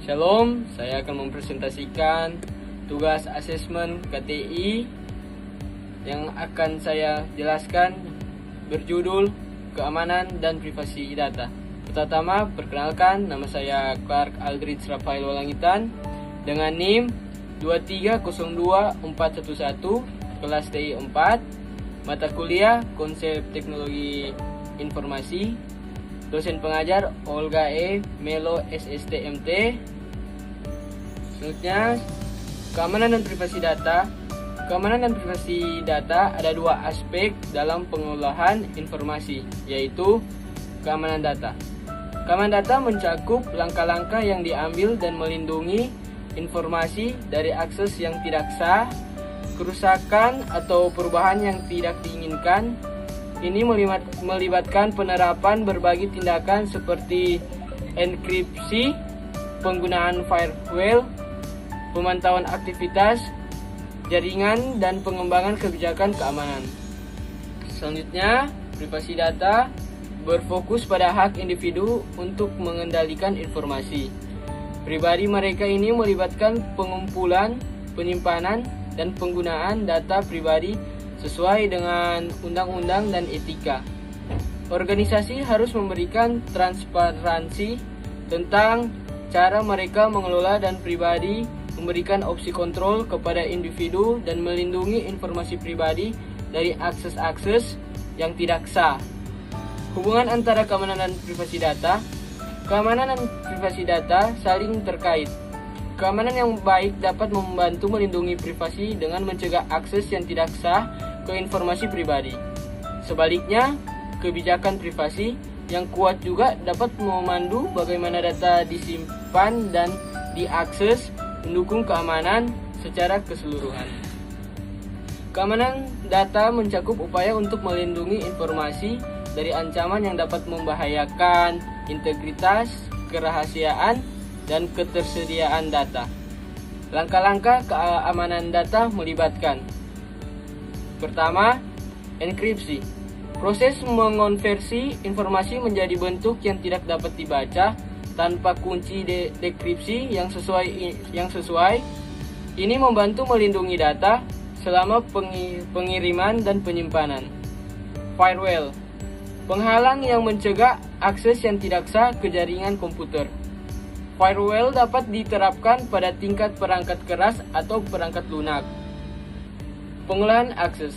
Shalom, saya akan mempresentasikan tugas asesmen KTI yang akan saya jelaskan berjudul Keamanan dan Privasi Data. Pertama, perkenalkan, nama saya Clark Aldrich Rafael Walangitan dengan NIM 2302411, kelas TI 4, mata kuliah Konsep Teknologi Informasi, dosen pengajar Olga E. Melo SSTMT. Selanjutnya, keamanan dan privasi data. Keamanan dan privasi data ada dua aspek dalam pengolahan informasi, yaitu keamanan data. Keamanan data mencakup langkah-langkah yang diambil dan melindungi informasi dari akses yang tidak sah, kerusakan atau perubahan yang tidak diinginkan. Ini melibatkan penerapan berbagai tindakan seperti enkripsi, penggunaan firewall, pemantauan aktivitas jaringan, dan pengembangan kebijakan keamanan. Selanjutnya, privasi data berfokus pada hak individu untuk mengendalikan informasi pribadi mereka. Ini melibatkan pengumpulan, penyimpanan, dan penggunaan data pribadi sesuai dengan undang-undang dan etika. Organisasi harus memberikan transparansi tentang cara mereka mengelola dan pribadi, memberikan opsi kontrol kepada individu, dan melindungi informasi pribadi dari akses-akses yang tidak sah. Hubungan antara keamanan dan privasi data. Keamanan dan privasi data saling terkait. Keamanan yang baik dapat membantu melindungi privasi dengan mencegah akses yang tidak sah ke informasi pribadi. Sebaliknya, kebijakan privasi yang kuat juga dapat memandu bagaimana data disimpan dan diakses, mendukung keamanan secara keseluruhan. Keamanan data mencakup upaya untuk melindungi informasi dari ancaman yang dapat membahayakan integritas, kerahasiaan, dan ketersediaan data. Langkah-langkah keamanan data melibatkan: pertama, enkripsi. Proses mengonversi informasi menjadi bentuk yang tidak dapat dibaca tanpa kunci dekripsi yang sesuai. Ini membantu melindungi data selama pengiriman dan penyimpanan. Firewall, penghalang yang mencegah akses yang tidak sah ke jaringan komputer. Firewall dapat diterapkan pada tingkat perangkat keras atau perangkat lunak. Pengolahan akses.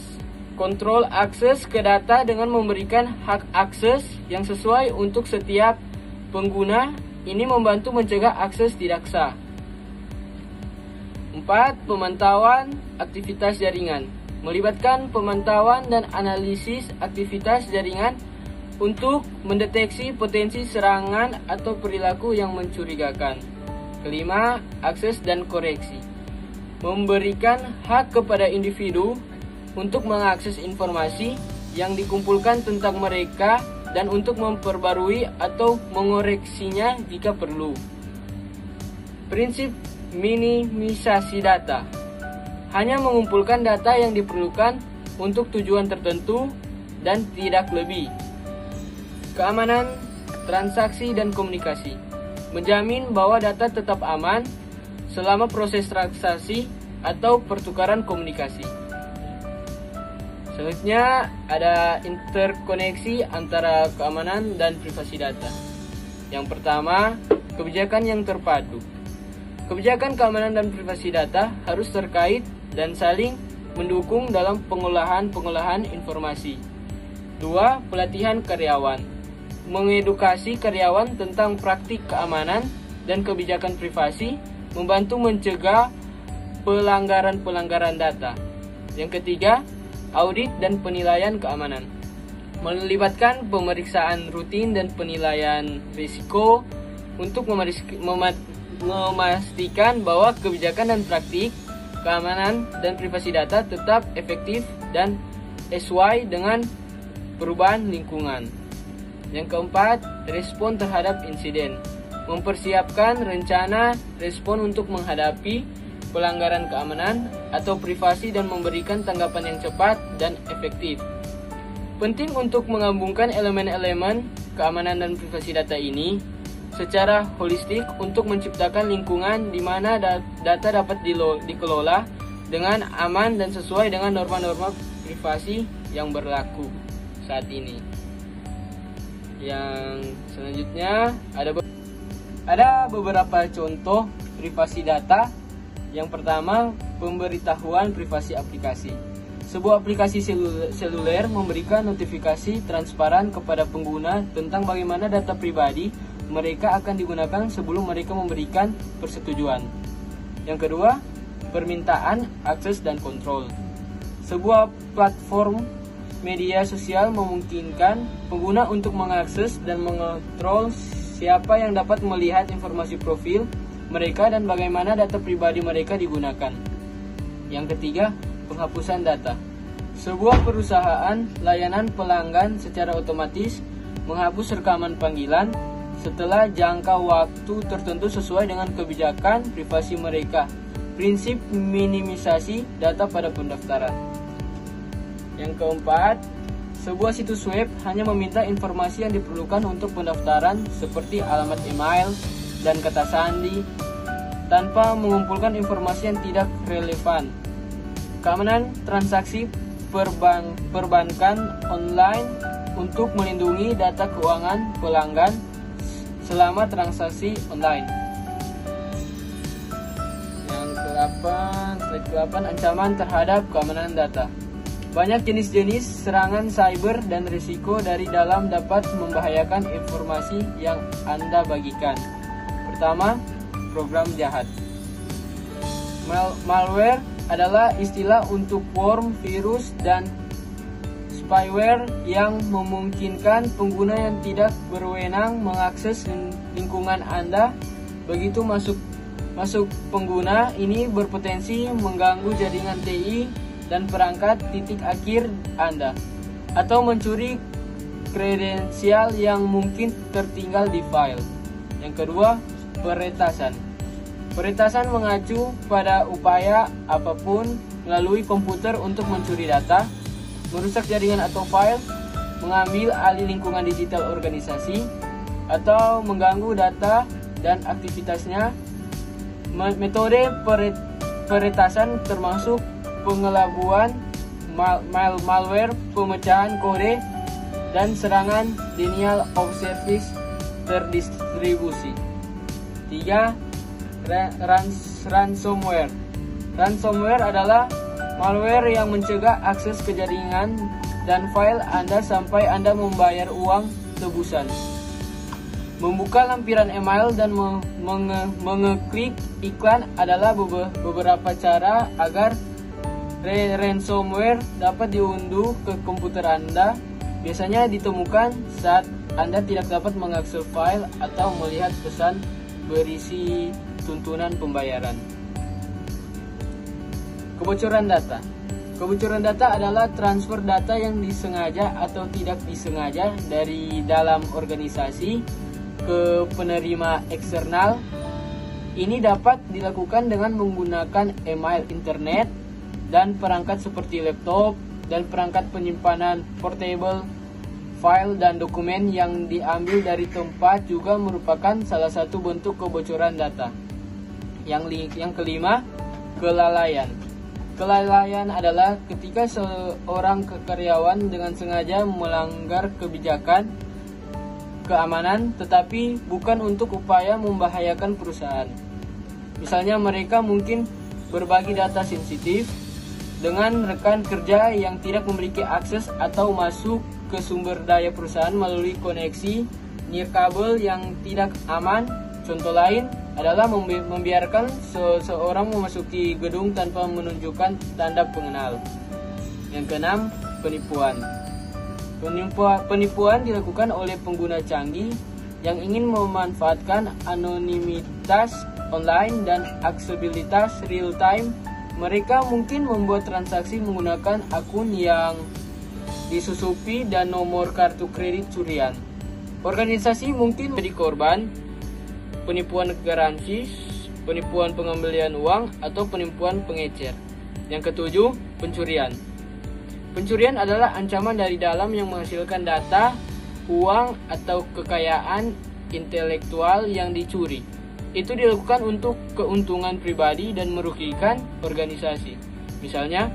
Kontrol akses ke data dengan memberikan hak akses yang sesuai untuk setiap pengguna. Ini membantu mencegah akses tidak sah. 4. Pemantauan aktivitas jaringan. Melibatkan pemantauan dan analisis aktivitas jaringan untuk mendeteksi potensi serangan atau perilaku yang mencurigakan. 5. Akses dan koreksi. Memberikan hak kepada individu untuk mengakses informasi yang dikumpulkan tentang mereka dan untuk memperbarui atau mengoreksinya jika perlu. Prinsip minimisasi data. Hanya mengumpulkan data yang diperlukan untuk tujuan tertentu dan tidak lebih. Keamanan transaksi dan komunikasi. Menjamin bahwa data tetap aman selama proses transaksi atau pertukaran komunikasi. Selanjutnya ada interkoneksi antara keamanan dan privasi data. Yang pertama, kebijakan yang terpadu. Kebijakan keamanan dan privasi data harus terkait dan saling mendukung dalam pengolahan informasi. 2. Pelatihan karyawan. Mengedukasi karyawan tentang praktik keamanan dan kebijakan privasi, membantu mencegah pelanggaran data. Yang ketiga, audit dan penilaian keamanan. Melibatkan pemeriksaan rutin dan penilaian risiko untuk memastikan bahwa kebijakan dan praktik keamanan dan privasi data tetap efektif dan sesuai dengan perubahan lingkungan. Yang keempat, respon terhadap insiden. Mempersiapkan rencana respon untuk menghadapi pelanggaran keamanan atau privasi dan memberikan tanggapan yang cepat dan efektif. Penting untuk menggabungkan elemen-elemen keamanan dan privasi data ini secara holistik untuk menciptakan lingkungan di mana data dapat dikelola dengan aman dan sesuai dengan norma-norma privasi yang berlaku saat ini. Yang selanjutnya ada beberapa contoh privasi data. Yang pertama, pemberitahuan privasi aplikasi. Sebuah aplikasi seluler memberikan notifikasi transparan kepada pengguna tentang bagaimana data pribadi mereka akan digunakan sebelum mereka memberikan persetujuan. Yang kedua, permintaan akses dan kontrol. Sebuah platform media sosial memungkinkan pengguna untuk mengakses dan mengontrol siapa yang dapat melihat informasi profil mereka dan bagaimana data pribadi mereka digunakan. Yang ketiga, penghapusan data. Sebuah perusahaan layanan pelanggan secara otomatis menghapus rekaman panggilan setelah jangka waktu tertentu sesuai dengan kebijakan privasi mereka. Prinsip minimisasi data pada pendaftaran. Yang keempat, sebuah situs web hanya meminta informasi yang diperlukan untuk pendaftaran seperti alamat email dan kata sandi tanpa mengumpulkan informasi yang tidak relevan. Keamanan transaksi perbankan online untuk melindungi data keuangan pelanggan selama transaksi online. Yang slide ke-8, ancaman terhadap keamanan data. Banyak jenis-jenis serangan cyber dan risiko dari dalam dapat membahayakan informasi yang Anda bagikan. Pertama, program jahat. Malware adalah istilah untuk worm, virus, dan spyware yang memungkinkan pengguna yang tidak berwenang mengakses lingkungan Anda. Begitu masuk pengguna ini berpotensi mengganggu jaringan TI dan perangkat titik akhir Anda, atau mencuri kredensial yang mungkin tertinggal di file. Yang kedua, peretasan. Peretasan mengacu pada upaya apapun melalui komputer untuk mencuri data, merusak jaringan atau file, mengambil alih lingkungan digital organisasi, atau mengganggu data dan aktivitasnya. Metode peretasan termasuk pengelabuan, malware, pemecahan kode, dan serangan denial of service terdistribusi. 3. Ransomware. Ransomware adalah malware yang mencegah akses ke jaringan dan file Anda sampai Anda membayar uang tebusan. Membuka lampiran email dan mengeklik iklan adalah beberapa cara agar ransomware dapat diunduh ke komputer Anda. Biasanya ditemukan saat Anda tidak dapat mengakses file atau melihat pesan berisi tuntunan pembayaran. Kebocoran data. Kebocoran data adalah transfer data yang disengaja atau tidak disengaja dari dalam organisasi ke penerima eksternal. Ini dapat dilakukan dengan menggunakan email, internet, dan perangkat seperti laptop dan perangkat penyimpanan portable. File dan dokumen yang diambil dari tempat juga merupakan salah satu bentuk kebocoran data. Yang kelima, kelalaian. Kelalaian adalah ketika seorang karyawan dengan sengaja melanggar kebijakan keamanan tetapi bukan untuk upaya membahayakan perusahaan. Misalnya mereka mungkin berbagi data sensitif dengan rekan kerja yang tidak memiliki akses atau masuk ke sumber daya perusahaan melalui koneksi nirkabel yang tidak aman. Contoh lain adalah membiarkan seseorang memasuki gedung tanpa menunjukkan tanda pengenal. Yang keenam, penipuan. Penipuan dilakukan oleh pengguna canggih yang ingin memanfaatkan anonimitas online dan aksesibilitas real time. Mereka mungkin membuat transaksi menggunakan akun yang disusupi dan nomor kartu kredit curian. Organisasi mungkin menjadi korban penipuan garansi, penipuan pengembalian uang, atau penipuan pengecer. Yang ketujuh, pencurian. Pencurian adalah ancaman dari dalam yang menghasilkan data, uang, atau kekayaan intelektual yang dicuri. Itu dilakukan untuk keuntungan pribadi dan merugikan organisasi. Misalnya,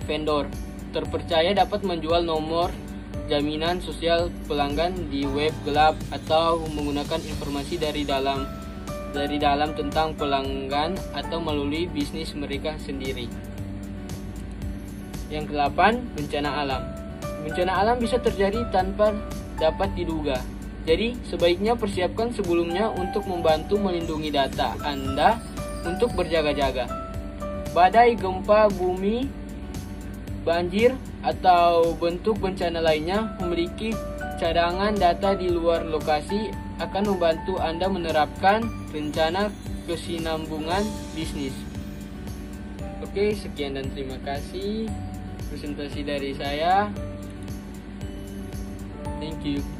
vendor terpercaya dapat menjual nomor jaminan sosial pelanggan di web gelap atau menggunakan informasi dari dalam tentang pelanggan atau melalui bisnis mereka sendiri. Yang ke-8, bencana alam. Bencana alam bisa terjadi tanpa dapat diduga. Jadi, sebaiknya persiapkan sebelumnya untuk membantu melindungi data Anda untuk berjaga-jaga. Badai, gempa bumi, banjir, atau bentuk bencana lainnya, memiliki cadangan data di luar lokasi akan membantu Anda menerapkan rencana kesinambungan bisnis. Oke, sekian dan terima kasih presentasi dari saya. Thank you.